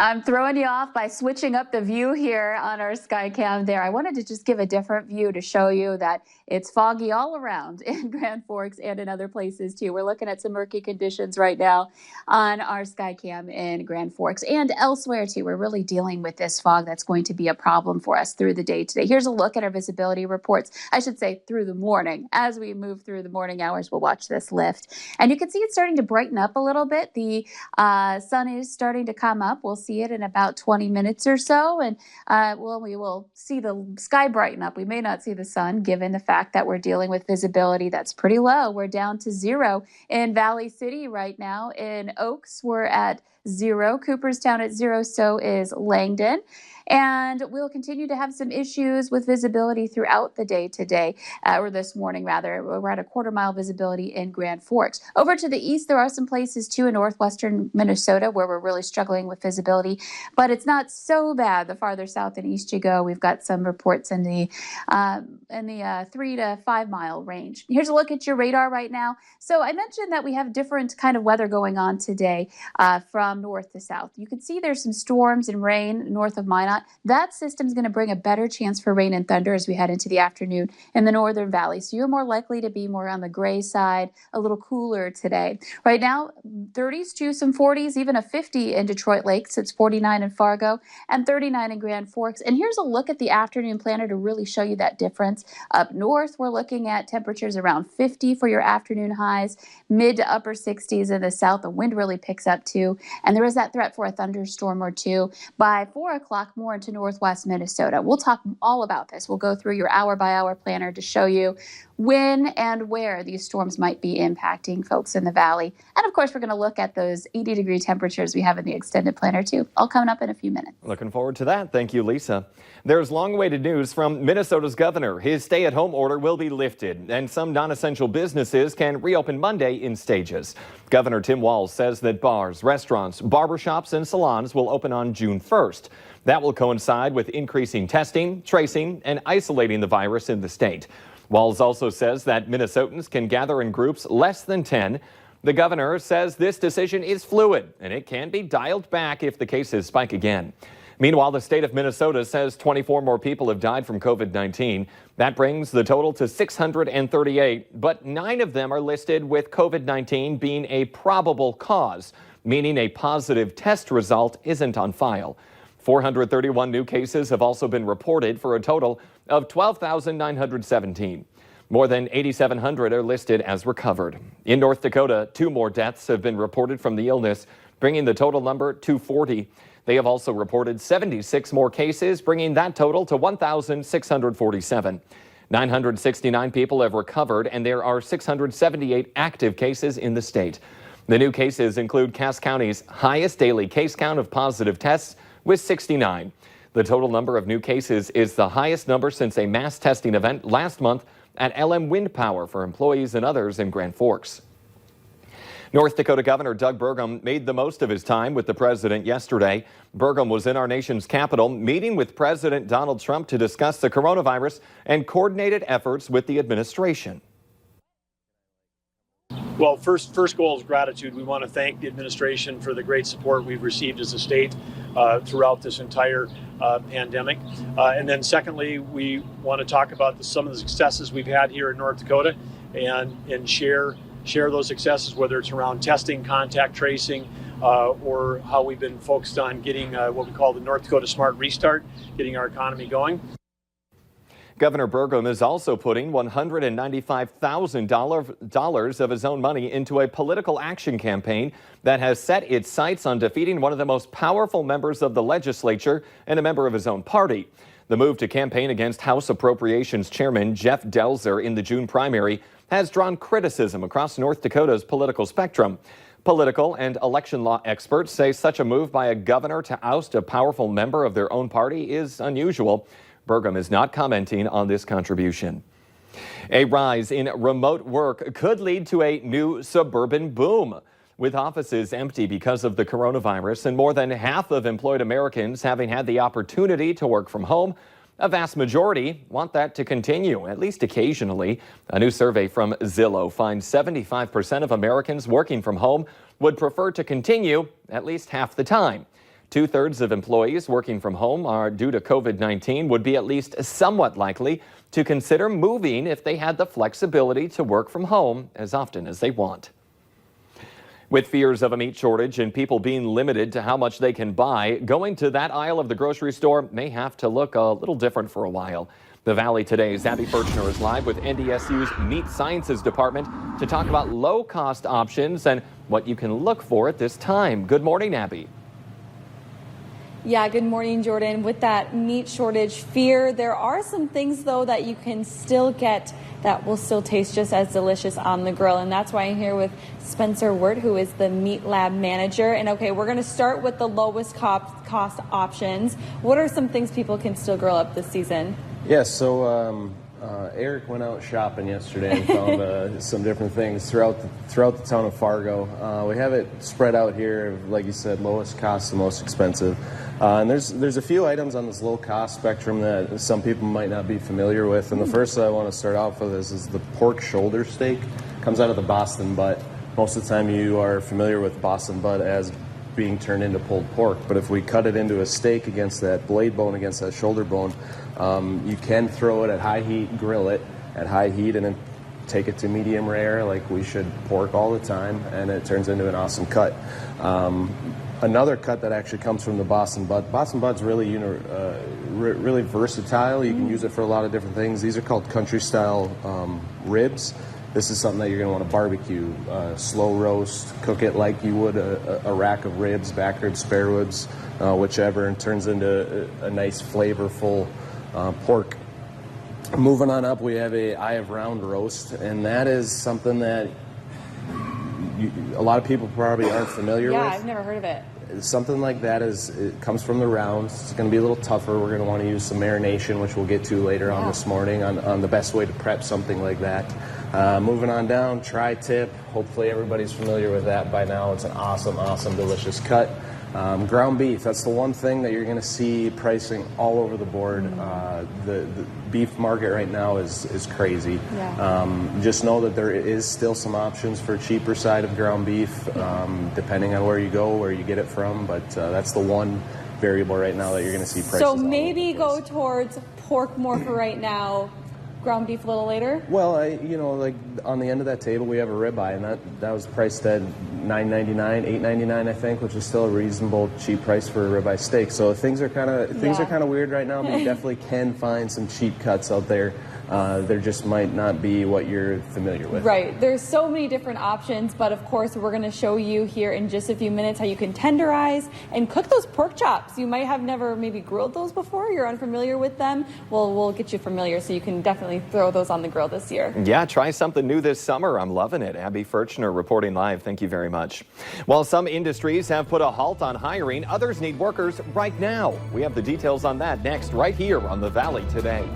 I'm throwing you off by switching up the view here on our Skycam there. I wanted to just give a different view to show you that it's foggy all around in Grand Forks and in other places too. We're looking at some murky conditions right now on our Skycam in Grand Forks and elsewhere too. We're really dealing with this fog that's going to be a problem for us through the day today. Here's a look at our visibility reports. I should say through the morning. As we move through the morning hours, we'll watch this lift. And you can see it's starting to brighten up a little bit. The sun is starting to come up. We'll see it in about 20 minutes or so, and we will see the sky brighten up. We may not see the sun given the fact that we're dealing with visibility that's pretty low. We're down to 0 in Valley City right now. In Oaks, we're at 0. Cooperstown at 0, so is Langdon. And we'll continue to have some issues with visibility throughout the day today, or this morning rather. We're at a quarter-mile visibility in Grand Forks. Over to the east, there are some places too in northwestern Minnesota where we're really struggling with visibility, but it's not so bad. The farther south and east you go, we've got some reports in the 3 to 5 mile range. Here's a look at your radar right now. So I mentioned that we have different kind of weather going on today from north to south. You can see there's some storms and rain north of Minot. That system's going to bring a better chance for rain and thunder as we head into the afternoon in the northern valley. So you're more likely to be more on the gray side, a little cooler today. Right now, 30s to some 40s, even a 50 in Detroit Lakes. It's 49 in Fargo and 39 in Grand Forks. And here's a look at the afternoon planner to really show you that difference. Up north, we're looking at temperatures around 50 for your afternoon highs, mid to upper 60s in the south. The wind really picks up too. And there is that threat for a thunderstorm or two by 4 o'clock more into northwest Minnesota. We'll talk all about this. We'll go through your hour-by-hour planner to show you when and where these storms might be impacting folks in the valley. And of course, we're going to look at those 80-degree temperatures we have in the extended planner too. All coming up in a few minutes. Looking forward to that. Thank you, Lisa. There's long-awaited news from Minnesota's governor. His stay-at-home order will be lifted, and some non-essential businesses can reopen Monday in stages. Governor Tim Walz says that bars, restaurants, barbershops, and salons will open on June 1st. That will coincide with increasing testing, tracing, and isolating the virus in the state. Walz also says that Minnesotans can gather in groups less than 10. The governor says this decision is fluid, and it can be dialed back if the cases spike again. Meanwhile, the state of Minnesota says 24 more people have died from COVID-19. That brings the total to 638, but 9 of them are listed with COVID-19 being a probable cause, meaning a positive test result isn't on file. 431 new cases have also been reported for a total of 12,917. More than 8,700 are listed as recovered. In North Dakota, 2 more deaths have been reported from the illness, bringing the total number to 40. They have also reported 76 more cases, bringing that total to 1,647. 969 people have recovered, and there are 678 active cases in the state. The new cases include Cass County's highest daily case count of positive tests, with 69. The total number of new cases is the highest number since a mass testing event last month at LM Wind Power for employees and others in Grand Forks. North Dakota Governor Doug Burgum made the most of his time with the president yesterday. Burgum was in our nation's capital meeting with President Donald Trump to discuss the coronavirus and coordinated efforts with the administration. Well, first goal is gratitude. We want to thank the administration for the great support we've received as a state throughout this entire pandemic. And then secondly, we want to talk about some of the successes we've had here in North Dakota and share those successes, whether it's around testing, contact tracing, or how we've been focused on getting what we call the North Dakota Smart Restart, getting our economy going. Governor Burgum is also putting $195,000 of his own money into a political action campaign that has set its sights on defeating one of the most powerful members of the legislature and a member of his own party. The move to campaign against House Appropriations Chairman Jeff Delzer in the June primary has drawn criticism across North Dakota's political spectrum. Political and election law experts say such a move by a governor to oust a powerful member of their own party is unusual. Burgum is not commenting on this contribution. A rise in remote work could lead to a new suburban boom. With offices empty because of the coronavirus and more than half of employed Americans having had the opportunity to work from home, a vast majority want that to continue, at least occasionally. A new survey from Zillow finds 75% of Americans working from home would prefer to continue at least half the time. 2/3 of employees working from home are due to COVID-19 would be at least somewhat likely to consider moving if they had the flexibility to work from home as often as they want. With fears of a meat shortage and people being limited to how much they can buy, going to that aisle of the grocery store may have to look a little different for a while. The Valley Today's Abby Ferchner is live with NDSU's Meat Sciences Department to talk about low-cost options and what you can look for at this time. Good morning, Abby. Yeah, good morning, Jordan. With that meat shortage fear, there are some things, though, that you can still get that will still taste just as delicious on the grill. And that's why I'm here with Spencer Wirt, who is the Meat Lab manager. And okay, we're going to start with the lowest cost options. What are some things people can still grill up this season? Yeah, so Eric went out shopping yesterday and found some different things throughout the town of Fargo. We have it spread out here, like you said, lowest cost to most expensive. And there's a few items on this low cost spectrum that some people might not be familiar with. And the first I want to start off with is the pork shoulder steak. Comes out of the Boston butt. Most of the time you are familiar with Boston butt as being turned into pulled pork, but if we cut it into a steak against that blade bone, against that shoulder bone, you can throw it at high heat, grill it at high heat, and then take it to medium rare like we should pork all the time, and it turns into an awesome cut. Another cut that actually comes from the Boston butt. Boston butt's really really versatile. You can use it for a lot of different things. These are called country style ribs. This is something that you're going to want to barbecue, slow roast, cook it like you would a rack of ribs, back ribs, spare ribs, whichever, and turns into a nice flavorful pork. Moving on up, we have a eye of round roast, and that is something that a lot of people probably aren't familiar with. Yeah, I've never heard of it. Something like that it comes from the rounds. It's going to be a little tougher. We're going to want to use some marination, which we'll get to later on this morning, on the best way to prep something like that. Moving on down, tri-tip. Hopefully everybody's familiar with that by now. It's an awesome, delicious cut. Ground beef, that's the one thing that you're going to see pricing all over the board. The beef market right now is crazy. Yeah. Just know that there is still some options for cheaper side of ground beef, depending on where you go, where you get it from, but that's the one variable right now that you're going to see prices. So maybe go towards pork more for right now, ground beef a little later? Well, like on the end of that table we have a ribeye, and that was priced at $9.99, $8.99, I think, which is still a reasonable, cheap price for a ribeye steak. So things are kind of weird right now, but you definitely can find some cheap cuts out there. There just might not be what you're familiar with. Right. There's so many different options, but of course we're going to show you here in just a few minutes how you can tenderize and cook those pork chops. You might have never maybe grilled those before. You're unfamiliar with them. Well, we'll get you familiar so you can definitely throw those on the grill this year. Yeah, try something new this summer. I'm loving it. Abby Ferchner reporting live. Thank you very much. While some industries have put a halt on hiring, others need workers right now. We have the details on that next, right here on The Valley Today.